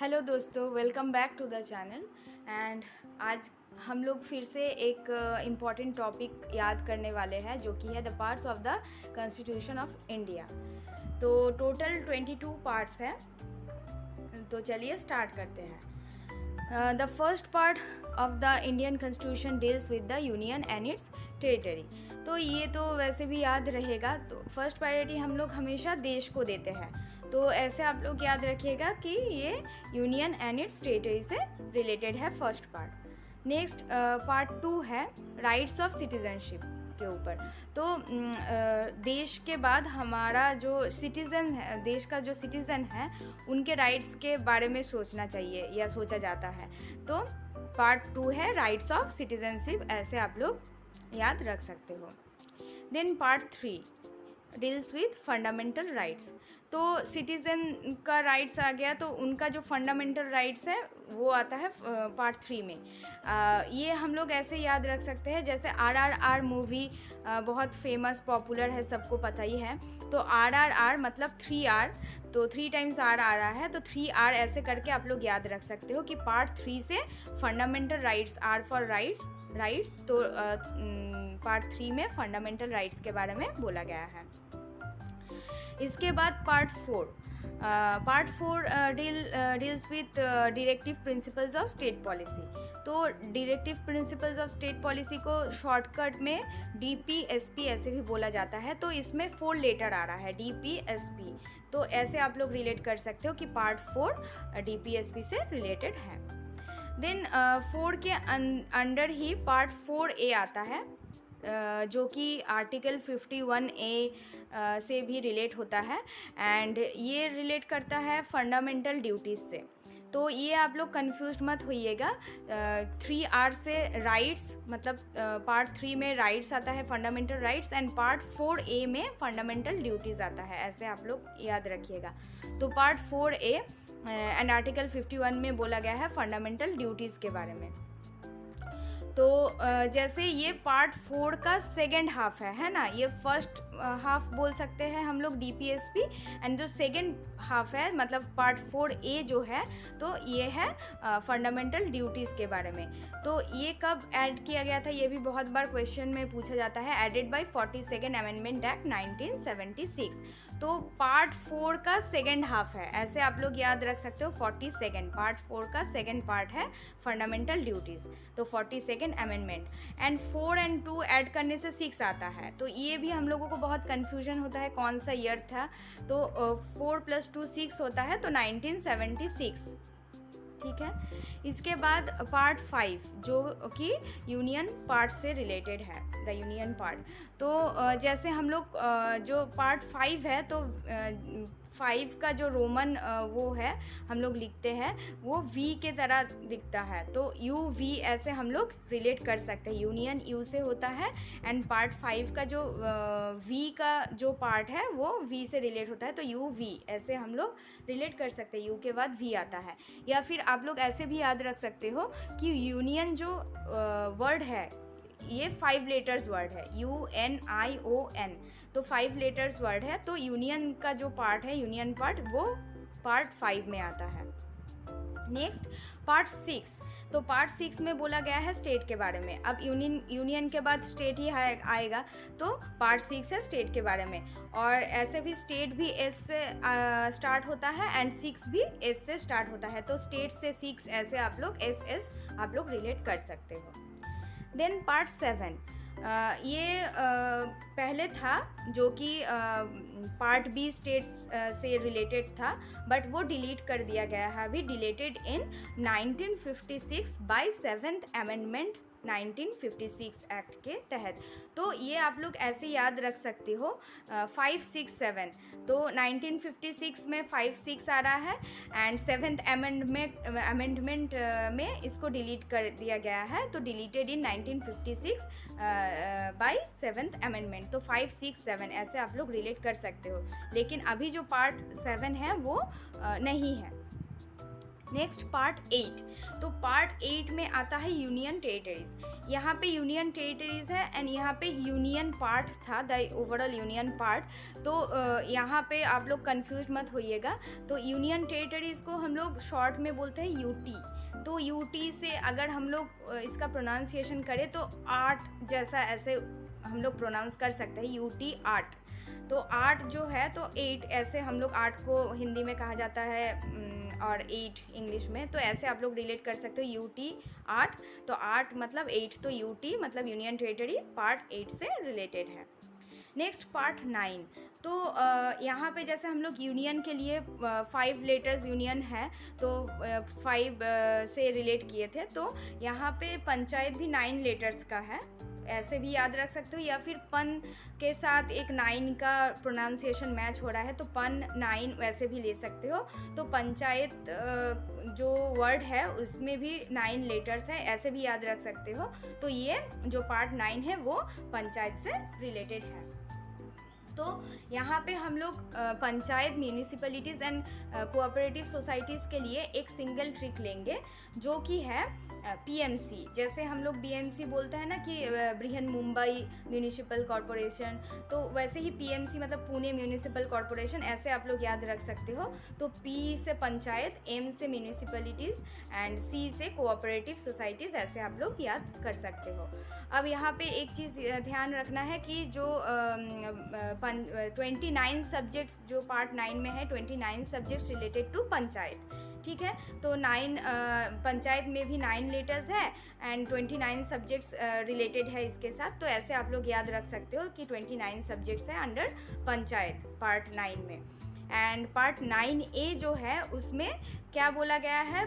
Hello दोस्तों, welcome back to the channel. And आज हम लोग फिर से एक इम्पॉर्टेंट टॉपिक याद करने वाले हैं जो कि है the parts of the constitution of India. तो टोटल 22 पार्ट्स हैं। तो चलिए स्टार्ट करते हैं। The first part of the Indian constitution deals with the union and it's territory. तो ये तो वैसे भी याद रहेगा। तो फर्स्ट प्रायोरिटी हम लोग हमेशा देश को देते हैं, तो ऐसे आप लोग याद रखिएगा कि ये यूनियन एंड इट्स टेरिटरी से रिलेटेड है फर्स्ट पार्ट। नेक्स्ट पार्ट 2 है राइट्स ऑफ सिटीजनशिप के ऊपर। तो देश के बाद हमारा जो सिटीज़न है, देश का जो सिटीज़न है, उनके राइट्स के बारे में सोचना चाहिए या सोचा जाता है। तो पार्ट 2 है राइट्स ऑफ सिटीजनशिप, ऐसे आप लोग याद रख सकते हो। Then part 3 deals with fundamental rights. तो सिटीज़न का राइट्स आ गया, तो उनका जो फंडामेंटल राइट्स है वो आता है पार्ट 3 में। ये हम लोग ऐसे याद रख सकते हैं, जैसे RRR मूवी बहुत फेमस पॉपुलर है, सबको पता ही है। तो RRR मतलब 3R, तो 3 टाइम्स R आ रहा है, तो 3R ऐसे करके आप लोग याद रख सकते हो कि पार्ट 3 से fundamental rights, R for rights, तो पार्ट 3 में फंडामेंटल राइट्स के बारे में बोला गया है। इसके बाद part 4 deals with directive principles of state policy. तो directive principles of state policy को शॉर्टकट में DPSP ऐसे भी बोला जाता है। तो इसमें 4 लेटर आ रहा है, DPSP। तो ऐसे आप लोग रिलेट कर सकते हो कि पार्ट 4 DPSP से रिलेटेड है। देन 4 के अंडर ही पार्ट 4A आता है, जो कि आर्टिकल 51A से भी रिलेट होता है, एंड ये रिलेट करता है फंडामेंटल ड्यूटीज़ से। तो ये आप लोग कंफ्यूज मत होइएगा। 3R से राइट्स, मतलब पार्ट 3 में राइट्स आता है, fundamental rights, and part 4A में फंडामेंटल ड्यूटीज़ आता है, ऐसे आप लोग याद रखिएगा। तो पार्ट 4A एंड आर्टिकल 51 में बोला गया है फंडामेंटल ड्यूटीज़ के बारे में। तो जैसे ये पार्ट 4 का सेकेंड हाफ है ना, ये फर्स्ट हाफ बोल सकते हैं हम लोग DPSP, एंड जो सेकेंड हाफ है मतलब पार्ट 4A जो है, तो ये है फंडामेंटल ड्यूटीज़ के बारे में। तो ये कब ऐड किया गया था, ये भी बहुत बार क्वेश्चन में पूछा जाता है। Added by 42nd amendment act 1976। तो पार्ट 4 का सेकेंड हाफ है, ऐसे आप लोग याद रख सकते हो। 42nd पार्ट 4 का सेकेंड पार्ट है फंडामेंटल ड्यूटीज़, तो 42nd अमेंडमेंट। एंड 4 और 2 ऐड करने से 6 आता है। तो ये भी हम लोगों को बहुत कन्फ्यूजन होता है कौन सा ईयर था। तो 4 + 2 6 होता है, तो 1976। ठीक है। इसके बाद पार्ट 5 जो कि यूनियन पार्ट से रिलेटेड है, द यूनियन पार्ट। तो जैसे हम लोग जो पार्ट 5 है, तो 5 का जो रोमन वो है हम लोग लिखते हैं, वो V के तरह दिखता है। तो UV ऐसे हम लोग रिलेट कर सकते हैं, यूनियन U से होता है, एंड पार्ट 5 का जो V का जो पार्ट है वो V से रिलेट होता है, तो UV ऐसे हम लोग रिलेट कर सकते हैं। U के बाद V आता है। या फिर आप लोग ऐसे भी याद रख सकते हो कि यूनियन जो वर्ड है, ये 5 लेटर्स वर्ड है, UNION। तो 5 लेटर्स वर्ड है, तो यूनियन का जो पार्ट है, यूनियन पार्ट, वो पार्ट 5 में आता है। Next part 6। तो पार्ट 6 में बोला गया है स्टेट के बारे में। अब यूनियन के बाद स्टेट ही आएगा, तो पार्ट 6 है स्टेट के बारे में। और ऐसे भी स्टेट भी S से स्टार्ट होता है, एंड 6 भी S से स्टार्ट होता है। तो स्टेट से 6 ऐसे आप लोग SS आप लोग रिलेट कर सकते हो। देन पार्ट 7 ये पहले था, जो कि पार्ट B स्टेट्स से रिलेटेड था, बट वो डिलीट कर दिया गया है अभी, डिलीटेड इन 1956 बाय 7th अमेंडमेंट 1956 एक्ट के तहत। तो ये आप लोग ऐसे याद रख सकते हो 5 6 7। तो 1956 में 5 6 आ रहा है, एंड 7th अमेंडमेंट में इसको डिलीट कर दिया गया है, तो डिलीटेड इन 1956 बाय 7th अमेंडमेंट। तो 5 6 7 ऐसे आप लोग रिलेट कर सकते हो, लेकिन अभी जो पार्ट 7 है वो नहीं है। Next part 8। तो पार्ट 8 में आता है यूनियन टेरिटरीज। यहाँ पे यूनियन टेरिटरीज है एंड यहाँ पे यूनियन पार्ट था, द ओवरऑल यूनियन पार्ट। तो यहाँ पे आप लोग कंफ्यूज मत होइएगा। तो यूनियन टेरिटरीज को हम लोग शॉर्ट में बोलते हैं यूटी। तो यूटी से अगर हम लोग इसका प्रोनाउंसिएशन करें तो 8 जैसा ऐसे हम लोग प्रोनाउंस कर सकते हैं, यूटी 8। तो 8 जो है तो 8 ऐसे हम लोग 8 को हिंदी में कहा जाता है और 8 इंग्लिश में। तो ऐसे आप लोग रिलेट कर सकते हो, यूटी 8। तो 8 मतलब 8, तो यूटी मतलब यूनियन टेरिटरी पार्ट 8 से रिलेटेड है। Next part 9। तो यहाँ पे जैसे हम लोग यूनियन के लिए 5 लेटर्स यूनियन है तो 5 से रिलेट किए थे। तो यहाँ पे पंचायत भी 9 लेटर्स का है, ऐसे भी याद रख सकते हो, या फिर पन के साथ एक 9 का प्रोनाउंसिएशन मैच हो रहा है तो पन 9 वैसे भी ले सकते हो। तो पंचायत जो वर्ड है उसमें भी 9 लेटर्स है, ऐसे भी याद रख सकते हो। तो ये जो पार्ट 9 है वो पंचायत से रिलेटेड है। तो यहाँ पे हम लोग panchayat, municipalities and cooperative societies के लिए एक सिंगल ट्रिक लेंगे जो कि है पीएमसी। जैसे हम लोग बीएमसी बोलते हैं ना कि बृहन मुंबई म्यूनिसिपल कॉरपोरेशन, तो वैसे ही पीएमसी मतलब पुणे म्यूनिसिपल कॉरपोरेशन, ऐसे आप लोग याद रख सकते हो। तो पी से पंचायत, एम से म्यूनिसिपैलिटीज़ एंड सी से कोऑपरेटिव सोसाइटीज़, ऐसे आप लोग याद कर सकते हो। अब यहाँ पे एक चीज़ ध्यान रखना है कि जो 29 सब्जेक्ट्स जो पार्ट 9 में है, 29 सब्जेक्ट्स रिलेटेड टू पंचायत, ठीक है। तो 9 पंचायत में भी 9 लेटर्स है एंड 29 सब्जेक्ट्स रिलेटेड है इसके साथ। तो ऐसे आप लोग याद रख सकते हो कि 29 सब्जेक्ट्स है अंडर पंचायत पार्ट 9 में। एंड पार्ट 9A जो है उसमें क्या बोला गया है,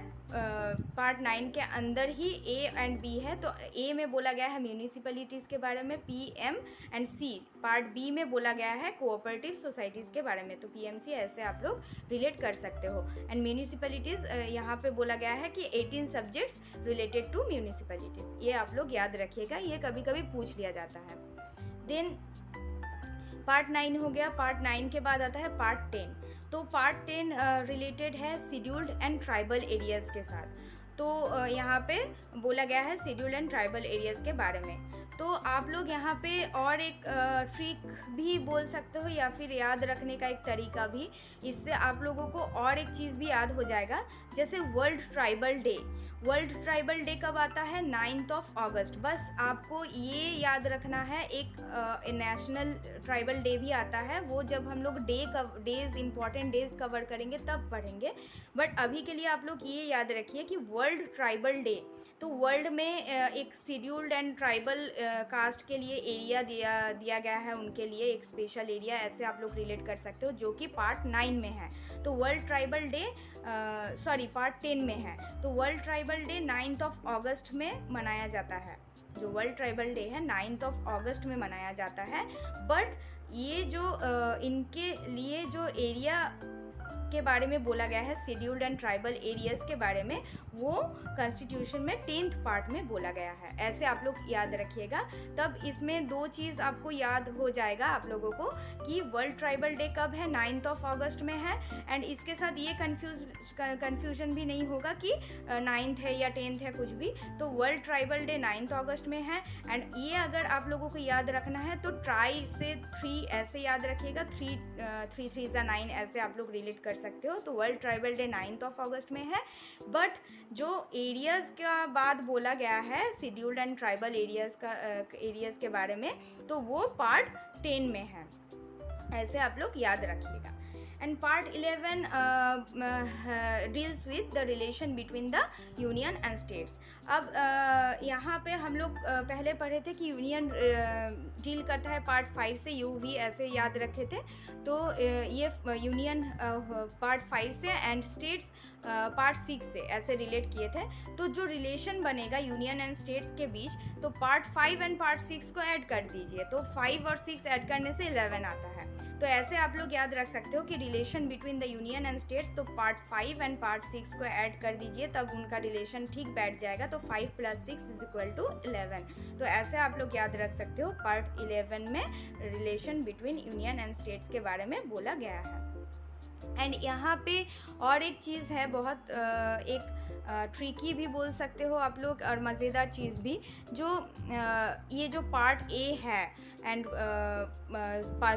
पार्ट 9 के अंदर ही A एंड B है। तो A में बोला गया है म्यूनिसिपैलिटीज़ के बारे में, PM and C। Part B में बोला गया है कोऑपरेटिव सोसाइटीज़ के बारे में। तो PMC ऐसे आप लोग रिलेट कर सकते हो। एंड म्यूनिसिपैलिटीज़ यहाँ पे बोला गया है कि 18 सब्जेक्ट्स रिलेटेड टू म्यूनिसिपैलिटीज़, ये आप लोग याद रखिएगा, ये कभी कभी पूछ लिया जाता है। देन पार्ट 9 हो गया। पार्ट 9 के बाद आता है पार्ट 10। तो पार्ट 10 रिलेटेड है शेड्यूल्ड एंड ट्राइबल एरियाज़ के साथ। तो यहाँ पे बोला गया है शेड्यूल्ड एंड ट्राइबल एरियाज़ के बारे में। तो आप लोग यहाँ पे और एक ट्रिक भी बोल सकते हो या फिर याद रखने का एक तरीका भी, इससे आप लोगों को और एक चीज़ भी याद हो जाएगा, जैसे world tribal day. World tribal day कब आता है? 9 अगस्त। बस आपको ये याद रखना है। एक नेशनल ट्राइबल डे भी आता है, वो जब हम लोग डेज इंपॉर्टेंट डेज कवर करेंगे तब पढ़ेंगे। बट अभी के लिए आप लोग ये याद रखिए कि वर्ल्ड ट्राइबल डे, तो वर्ल्ड में एक शेड्यूल्ड एंड ट्राइबल कास्ट के लिए एरिया दिया गया है, उनके लिए एक स्पेशल एरिया, ऐसे आप लोग रिलेट कर सकते हो, जो कि पार्ट 9 में है। तो वर्ल्ड ट्राइबल डे पार्ट 10 में है। तो वर्ल्ड ट्राइबल डे 9 अगस्त में मनाया जाता है। जो वर्ल्ड ट्राइबल डे है 9 अगस्त में मनाया जाता है। बट ये जो इनके लिए जो एरिया के बारे में बोला गया है, शेड्यूल्ड एंड ट्राइबल एरियाज़ के बारे में, वो कॉन्स्टिट्यूशन में 10th पार्ट में बोला गया है। ऐसे आप लोग याद रखिएगा, तब इसमें 2 चीज़ आपको याद हो जाएगा आप लोगों को कि वर्ल्ड ट्राइबल डे कब है, 9 अगस्त में है। एंड इसके साथ ये कन्फ्यूजन भी नहीं होगा कि 9th है या 10th है, कुछ भी। तो वर्ल्ड ट्राइबल डे 9 अगस्त में है। एंड ये अगर आप लोगों को याद रखना है तो ट्राई से 3 ऐसे याद रखिएगा, 3 3 9 ऐसे आप लोग रिलेट कर सकते हो। तो वर्ल्ड ट्राइबल डे 9 अगस्त में है। बट जो एरियाज़ का बाद बोला गया है शेड्यूल्ड एंड ट्राइबल एरियाज़ के बारे में, तो वो पार्ट 10 में है। ऐसे आप लोग याद रखिएगा। And part 11 deals with the relation between the union and states. अब यहाँ पे हम लोग पहले पढ़े थे कि यूनियन डील करता है पार्ट 5 से, UV ऐसे याद रखे थे। तो ये यूनियन पार्ट 5 से एंड स्टेट्स पार्ट 6 से ऐसे रिलेट किए थे। तो जो रिलेशन बनेगा यूनियन एंड स्टेट्स के बीच, तो पार्ट 5 एंड पार्ट 6 को ऐड कर दीजिए। तो 5 और 6 ऐड करने से 11 आता है। तो ऐसे आप लोग याद रख सकते हो कि relation between the union and states, तो पार्ट 5 एंड पार्ट 6 को ऐड कर दीजिए, तब उनका रिलेशन ठीक बैठ जाएगा। तो 5 + 6 = 11। तो ऐसे आप लोग याद रख सकते हो, पार्ट 11 में relation between union and states के बारे में बोला गया है। एंड यहाँ पे और एक चीज़ है बहुत एक ट्रिकी भी बोल सकते हो आप लोग और मज़ेदार चीज़ भी, जो ये जो पार्ट ए है एंड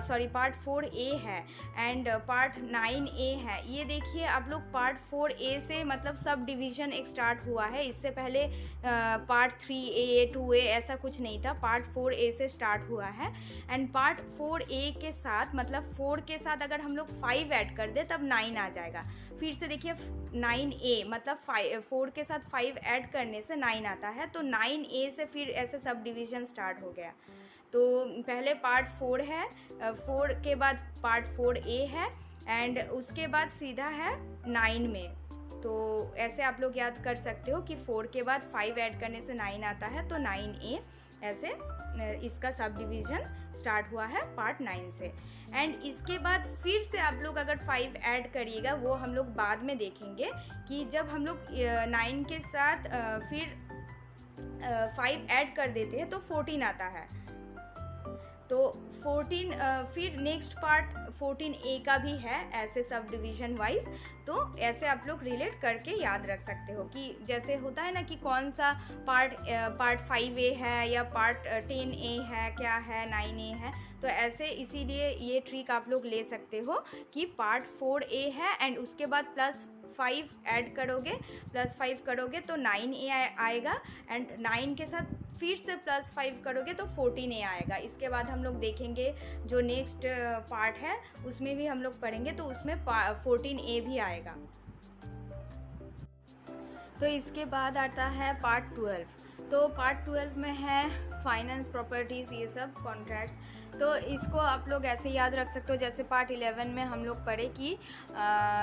सॉरी पार्ट 4A है एंड पार्ट 9A है, ये देखिए आप लोग पार्ट 4A से मतलब सब डिवीज़न एक स्टार्ट हुआ है। इससे पहले पार्ट 3A 2A ऐसा कुछ नहीं था, पार्ट 4A से स्टार्ट हुआ है। एंड पार्ट 4A के साथ मतलब 4 के साथ अगर हम लोग 5 ऐड कर दे तब 9 आ जाएगा। फिर से देखिए 9A मतलब 4 के साथ 5 ऐड करने से 9 आता है, तो 9A से फिर ऐसे सब डिवीज़न स्टार्ट हो गया। तो पहले पार्ट 4 है, 4 के बाद पार्ट 4A है एंड उसके बाद सीधा है 9 में। तो ऐसे आप लोग याद कर सकते हो कि 4 के बाद 5 ऐड करने से 9 आता है, तो 9A ऐसे इसका सब डिवीज़न स्टार्ट हुआ है पार्ट 9 से। एंड इसके बाद फिर से आप लोग अगर 5 ऐड करिएगा, वो हम लोग बाद में देखेंगे कि जब हम लोग 9 के साथ फिर 5 ऐड कर देते हैं तो 14 आता है। तो 14 फिर नेक्स्ट पार्ट 14A का भी है ऐसे सब डिवीज़न वाइज। तो ऐसे आप लोग रिलेट करके याद रख सकते हो कि जैसे होता है ना कि कौन सा पार्ट 5A है या पार्ट 10A है, क्या है 9A है। तो ऐसे इसीलिए ये ट्रिक आप लोग ले सकते हो कि पार्ट 4A है एंड उसके बाद +5 ऐड करोगे, +5 करोगे तो 9A आएगा एंड 9 के साथ फिर से +5 करोगे तो 14A आएगा। इसके बाद हम लोग देखेंगे जो नेक्स्ट पार्ट है उसमें भी हम लोग पढ़ेंगे तो उसमें 14A भी आएगा। तो इसके बाद आता है पार्ट 12। तो पार्ट 12 में है फाइनेंस, प्रॉपर्टीज़, ये सब कॉन्ट्रैक्ट्स। तो इसको आप लोग ऐसे याद रख सकते हो जैसे पार्ट 11 में हम लोग पढ़े कि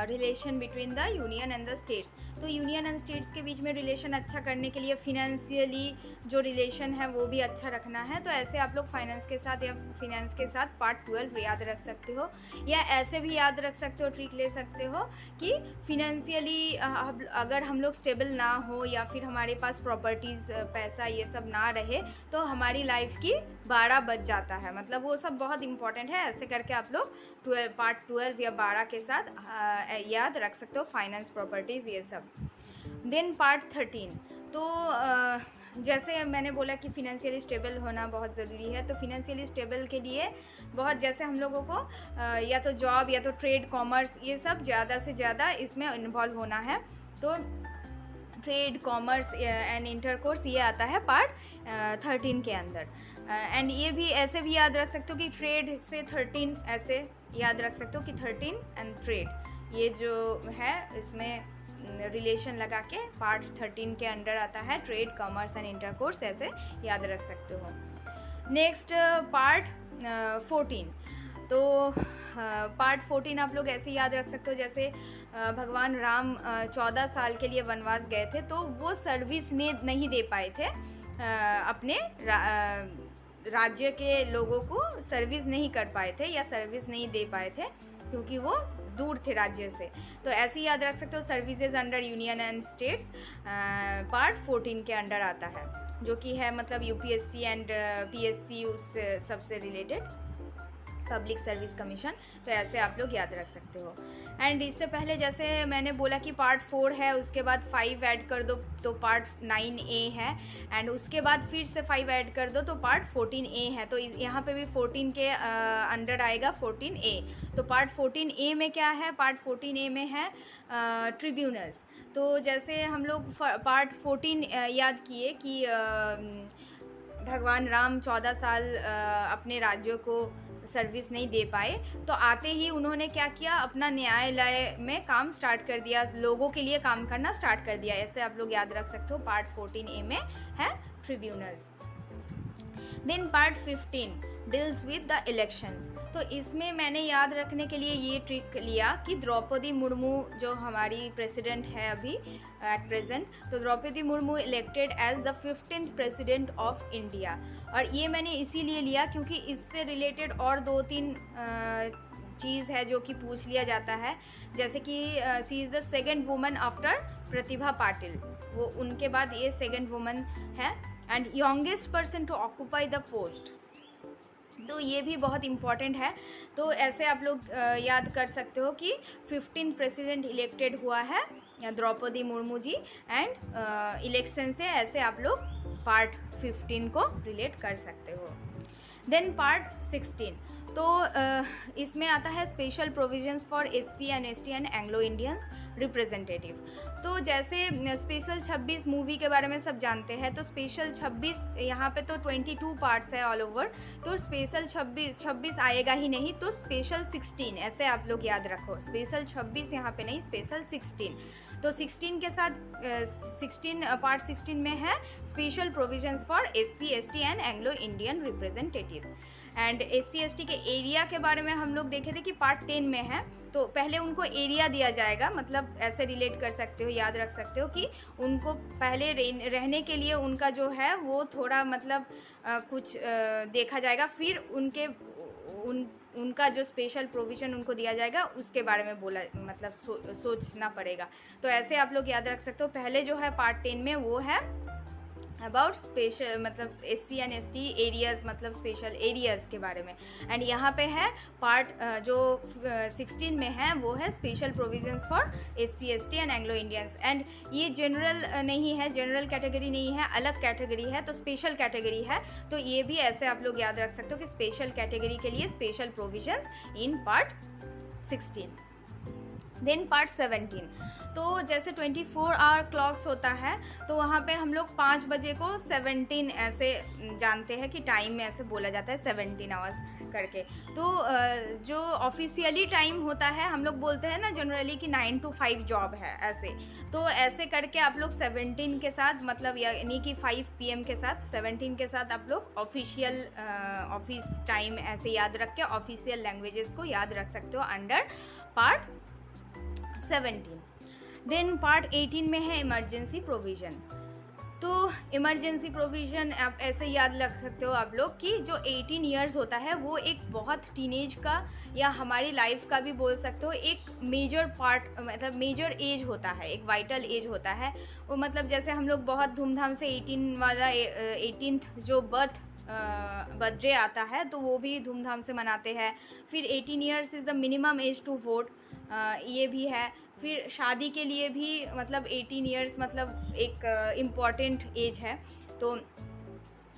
relation between the union and the states. तो यूनियन एंड स्टेट्स के बीच में रिलेशन अच्छा करने के लिए फिनेंशियली जो रिलेशन है वो भी अच्छा रखना है। तो ऐसे आप लोग फाइनेंस के साथ या फिनेंस के साथ पार्ट 12 याद रख सकते हो, या ऐसे भी याद रख सकते हो, ट्रिक ले सकते हो कि फिनेंशियली अगर हम लोग स्टेबल ना हो या फिर हमारे पास प्रॉपर्टीज़, पैसा ये सब ना रहे तो हमारी लाइफ की 12 बज जाता है। मतलब वो सब बहुत इंपॉर्टेंट है। ऐसे करके आप लोग पार्ट 12 या 12 के साथ याद रख सकते हो, फाइनेंस, प्रॉपर्टीज़ ये सब। Then part 13। तो जैसे मैंने बोला कि फिनेंशियली स्टेबल होना बहुत ज़रूरी है। तो फिनेंशियली स्टेबल के लिए बहुत जैसे हम लोगों को या तो जॉब या तो ट्रेड, कॉमर्स ये सब ज़्यादा से ज़्यादा इसमें इन्वॉल्व होना है। तो ट्रेड, कॉमर्स एंड इंटरकोर्स ये आता है पार्ट 13 के अंदर। एंड ये भी ऐसे भी याद रख सकते हो कि ट्रेड से 13 ऐसे याद रख सकते हो कि 13 एंड ट्रेड ये जो है इसमें रिलेशन लगा के पार्ट 13 के अंडर आता है। ट्रेड, कॉमर्स एंड इंटरकोर्स ऐसे याद रख सकते हो। Next part 14। तो पार्ट 14 आप लोग ऐसे याद रख सकते हो जैसे भगवान राम 14 साल के लिए वनवास गए थे, तो वो सर्विस नहीं दे पाए थे अपने राज्य के लोगों को सर्विस नहीं कर पाए थे या सर्विस नहीं दे पाए थे क्योंकि वो दूर थे राज्य से। तो ऐसे ही याद रख सकते हो services under union and states part 14 के अंडर आता है, जो कि है मतलब यूपीएससी एंड पीएससी उस सबसे रिलेटेड, पब्लिक सर्विस कमीशन। तो ऐसे आप लोग याद रख सकते हो। एंड इससे पहले जैसे मैंने बोला कि पार्ट 4 है, उसके बाद 5 ऐड कर दो तो पार्ट 9A है एंड उसके बाद फिर से 5 ऐड कर दो तो पार्ट 14A है। तो यहाँ पे भी 14 के अंडर आएगा 14A। तो पार्ट 14A में क्या है? पार्ट 14A में है ट्रिब्यूनल्स। तो जैसे हम लोग पार्ट 14 याद किए कि भगवान राम 14 साल अपने राज्यों को सर्विस नहीं दे पाए, तो आते ही उन्होंने क्या किया, अपना न्यायालय में काम स्टार्ट कर दिया, लोगों के लिए काम करना स्टार्ट कर दिया। ऐसे आप लोग याद रख सकते हो। पार्ट 14A में है tribunals. Then part 15 deals with the elections. तो इसमें मैंने याद रखने के लिए ये ट्रिक लिया कि द्रौपदी मुर्मू जो हमारी प्रेसिडेंट है अभी एट प्रेजेंट, तो Draupadi Murmu elected as the 15th president of India. और ये मैंने इसीलिए लिया क्योंकि इससे रिलेटेड और 2-3 चीज़ है जो कि पूछ लिया जाता है, जैसे कि she is the second woman after Pratibha Patil, वो उनके बाद ये सेकेंड वुमन है, and youngest person to occupy the post. तो ये भी बहुत इम्पॉर्टेंट है। तो ऐसे आप लोग याद कर सकते हो कि 15 प्रेसिडेंट इलेक्टेड हुआ है द्रौपदी मुर्मू जी, एंड इलेक्शन से ऐसे आप लोग पार्ट 15 को रिलेट कर सकते हो। देन पार्ट 16, तो इसमें आता है special provisions for SC and ST and Anglo Indians representative. तो जैसे स्पेशल 26 मूवी के बारे में सब जानते हैं, तो स्पेशल 26 यहाँ पे तो 22 पार्ट्स है ऑल ओवर, तो स्पेशल 26 आएगा ही नहीं, तो स्पेशल 16 ऐसे आप लोग याद रखो। स्पेशल 26 यहाँ पे नहीं, स्पेशल 16। तो 16 के साथ 16 पार्ट 16 में है special provisions for SC ST and Anglo Indian representatives. And SC ST के एरिया के बारे में हम लोग देखे थे कि पार्ट 10 में है। तो पहले उनको एरिया दिया जाएगा, मतलब ऐसे रिलेट कर सकते हो, याद रख सकते हो कि उनको पहले रहने के लिए उनका जो है वो थोड़ा मतलब कुछ देखा जाएगा, फिर उनका जो स्पेशल प्रोविज़न उनको दिया जाएगा उसके बारे में बोला, मतलब सोचना पड़ेगा। तो ऐसे आप लोग याद रख सकते हो। पहले जो है पार्ट 10 में वो है अबाउट स्पेशल मतलब SC एंड ST एरियाज़, मतलब स्पेशल एरियाज़ के बारे में। एंड यहाँ पे है पार्ट जो 16 में है वो है special provisions for SC ST and Anglo Indians. And ये जनरल नहीं है, जनरल कैटेगरी नहीं है, अलग कैटेगरी है, तो स्पेशल कैटेगरी है। तो ये भी ऐसे आप लोग याद रख सकते हो कि स्पेशल कैटेगरी के लिए special provisions in part 16। Then part 17, तो जैसे 24 आवर क्लॉक्स होता है, तो वहाँ पे हम लोग 5 बजे को 17 ऐसे जानते हैं कि टाइम में ऐसे बोला जाता है 17 आवर्स करके। तो जो ऑफिशियली टाइम होता है, हम लोग बोलते हैं ना जनरली कि 9 to 5 जॉब है ऐसे। तो ऐसे करके आप लोग 17 के साथ, मतलब यानी कि 5 PM के साथ 17 के साथ आप लोग ऑफिशियल ऑफिस टाइम ऐसे याद रख के ऑफिशियल लैंग्वेजेस को याद रख सकते हो अंडर पार्ट 17। देन पार्ट 18 में है इमरजेंसी प्रोविज़न। तो इमरजेंसी प्रोविज़न आप ऐसे याद रख सकते हो आप लोग कि जो 18 इयर्स होता है वो एक बहुत टीनेज का या हमारी लाइफ का भी बोल सकते हो एक मेजर पार्ट, मतलब मेजर एज होता है, एक वाइटल एज होता है वो। मतलब जैसे हम लोग बहुत धूमधाम से 18 वाला 18th जो बर्थडे आता है तो वो भी धूमधाम से मनाते हैं। फिर 18 years is the minimum age to vote, ये भी है। फिर शादी के लिए भी मतलब 18 इयर्स मतलब एक इम्पॉर्टेंट एज है। तो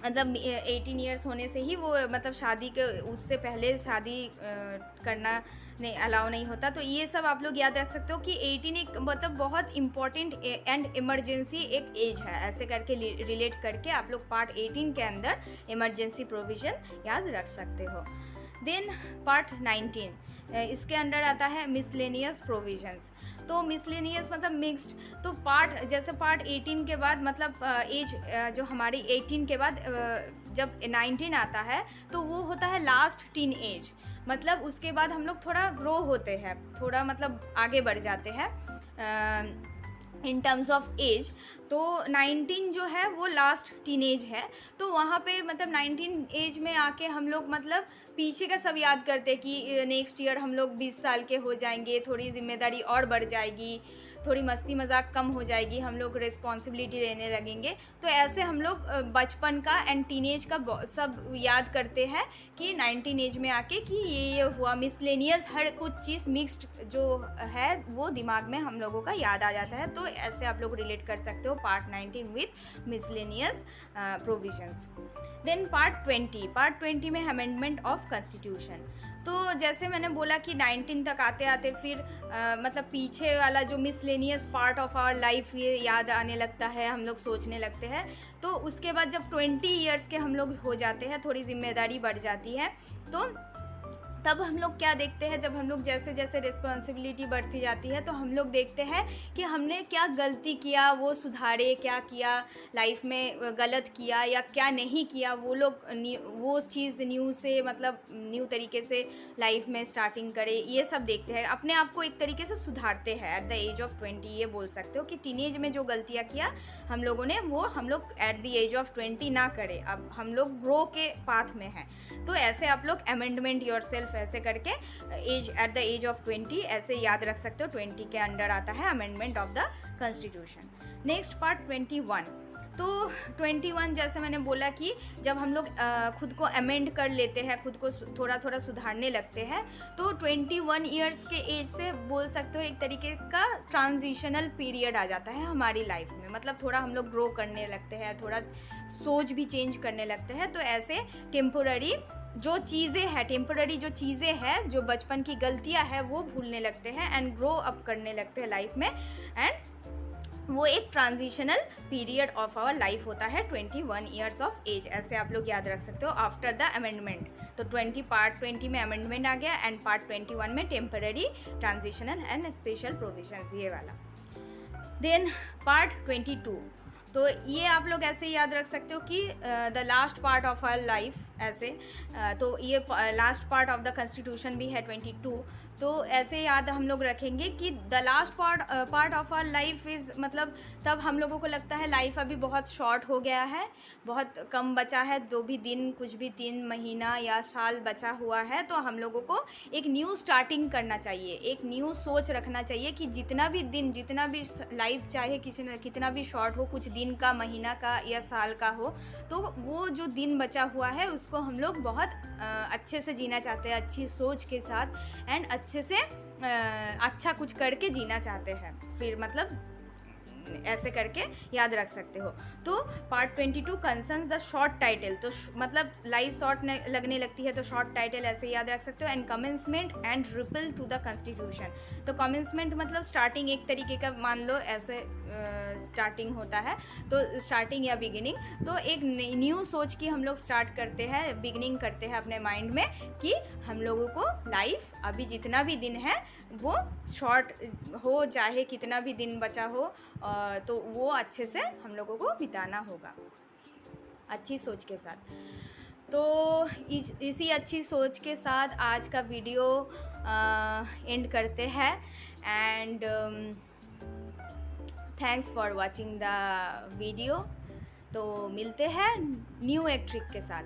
मतलब 18 इयर्स होने से ही वो मतलब शादी के उससे पहले शादी करना नहीं अलाउ नहीं होता। तो ये सब आप लोग याद रख सकते हो कि 18 एक मतलब बहुत इम्पॉर्टेंट एंड इमरजेंसी एक एज है, ऐसे करके रिलेट करके आप लोग पार्ट 18 के अंदर इमरजेंसी प्रोविज़न याद रख सकते हो। देन पार्ट 19, इसके अंडर आता है मिसलेनियस प्रोविजंस। तो मिसलेनियस मतलब मिक्स्ड। तो जैसे पार्ट 18 के बाद मतलब एज जो हमारी 18 के बाद जब 19 आता है तो वो होता है लास्ट टीन एज। मतलब उसके बाद हम लोग थोड़ा ग्रो होते हैं, थोड़ा मतलब आगे बढ़ जाते हैं इन टर्म्स ऑफ एज। तो 19 जो है वो लास्ट टीनेज है। तो वहाँ पे मतलब 19 एज में आके हम लोग मतलब पीछे का सब याद करते कि नेक्स्ट ईयर हम लोग 20 साल के हो जाएंगे, थोड़ी जिम्मेदारी और बढ़ जाएगी, थोड़ी मस्ती मजाक कम हो जाएगी, हम लोग रिस्पॉन्सिबिलिटी लेने लगेंगे। तो ऐसे हम लोग बचपन का एंड टीनेज का सब याद करते हैं कि 19 एज में आके कि ये हुआ। मिसलेनियस हर कुछ चीज़ मिक्स्ड जो है वो दिमाग में हम लोगों का याद आ जाता है। तो ऐसे आप लोग रिलेट कर सकते हो part 19 with miscellaneous provisions. Then part 20 में अमेंडमेंट ऑफ कॉन्स्टिट्यूशन। तो जैसे मैंने बोला कि 19 तक आते आते फिर मतलब पीछे वाला जो miscellaneous part of our life ये याद आने लगता है, हम लोग सोचने लगते हैं। तो उसके बाद जब 20 इयर्स के हम लोग हो जाते हैं, थोड़ी जिम्मेदारी बढ़ जाती है, तो तब हम लोग क्या देखते हैं, जब हम लोग जैसे जैसे रिस्पॉन्सिबिलिटी बढ़ती जाती है तो हम लोग देखते हैं कि हमने क्या गलती किया, वो सुधारे, क्या किया लाइफ में गलत किया या क्या नहीं किया, वो चीज़ न्यू से मतलब न्यू तरीके से लाइफ में स्टार्टिंग करे, ये सब देखते हैं। अपने आप को एक तरीके से सुधारते हैं एट द एज ऑफ 20। ये बोल सकते हो कि टीनेज में जो गलतियाँ किया हम लोगों ने वो हम लोग एट द एज ऑफ 20 ना करें, अब हम लोग ग्रो के पाथ में हैं। तो ऐसे आप लोग अमेंडमेंट योरसेल्फ ऐसे करके as at the age of 20 ऐसे याद रख सकते हो। 20 के अंडर आता है amendment of the constitution. Next part 21। तो 21 जैसे मैंने बोला कि जब हम लोग खुद को अमेंड कर लेते हैं, खुद को थोड़ा थोड़ा सुधारने लगते हैं, तो 21 ईयर्स के एज से बोल सकते हो एक तरीके का ट्रांजिशनल पीरियड आ जाता है हमारी लाइफ में। मतलब थोड़ा हम लोग ग्रो करने लगते हैं, थोड़ा सोच भी चेंज करने लगते हैं। तो ऐसे टेम्पोररी जो चीज़ें हैं, जो बचपन की गलतियां हैं वो भूलने लगते हैं एंड ग्रो अप करने लगते हैं लाइफ में। एंड वो एक transitional period of our life होता है 21 ईयर्स ऑफ एज, ऐसे आप लोग याद रख सकते हो आफ्टर द अमेंडमेंट। तो पार्ट 20 में अमेंडमेंट आ गया एंड पार्ट 21 में temporary, transitional and special provisions, ये वाला। देन पार्ट 22, तो ये आप लोग ऐसे याद रख सकते हो कि the last part of our life, ऐसे तो ये last part of the constitution भी है 22। तो ऐसे याद हम लोग रखेंगे कि the last part of our life is, मतलब तब हम लोगों को लगता है लाइफ अभी बहुत शॉर्ट हो गया है, बहुत कम बचा है, कुछ भी 3 महीना या साल बचा हुआ है। तो हम लोगों को एक न्यू स्टार्टिंग करना चाहिए, एक न्यू सोच रखना चाहिए कि जितना भी लाइफ चाहे कितना भी शॉर्ट हो, कुछ दिन का, महीना का या साल का हो, तो वो जो दिन बचा हुआ है उसको हम लोग बहुत अच्छे से जीना चाहते हैं, अच्छी सोच के साथ एंड अच्छे से अच्छा कुछ करके जीना चाहते हैं। फिर मतलब ऐसे करके याद रख सकते हो। तो part 22 concerns the short title, तो मतलब लाइफ शॉर्ट लगने लगती है तो शॉर्ट टाइटल ऐसे याद रख सकते हो। And commencement and repeal to the constitution, तो कमेंसमेंट मतलब स्टार्टिंग, एक तरीके का मान लो ऐसे स्टार्टिंग होता है, तो स्टार्टिंग या बिगिनिंग। तो एक न्यू सोच की हम लोग स्टार्ट करते हैं, बिगिनिंग करते हैं अपने माइंड में कि हम लोगों को लाइफ अभी जितना भी दिन है वो शॉर्ट हो, चाहे कितना भी दिन बचा हो, तो वो अच्छे से हम लोगों को बिताना होगा अच्छी सोच के साथ। तो इसी अच्छी सोच के साथ आज का वीडियो एंड करते हैं। And thanks for watching the video. तो मिलते हैं न्यू एक ट्रिक के साथ।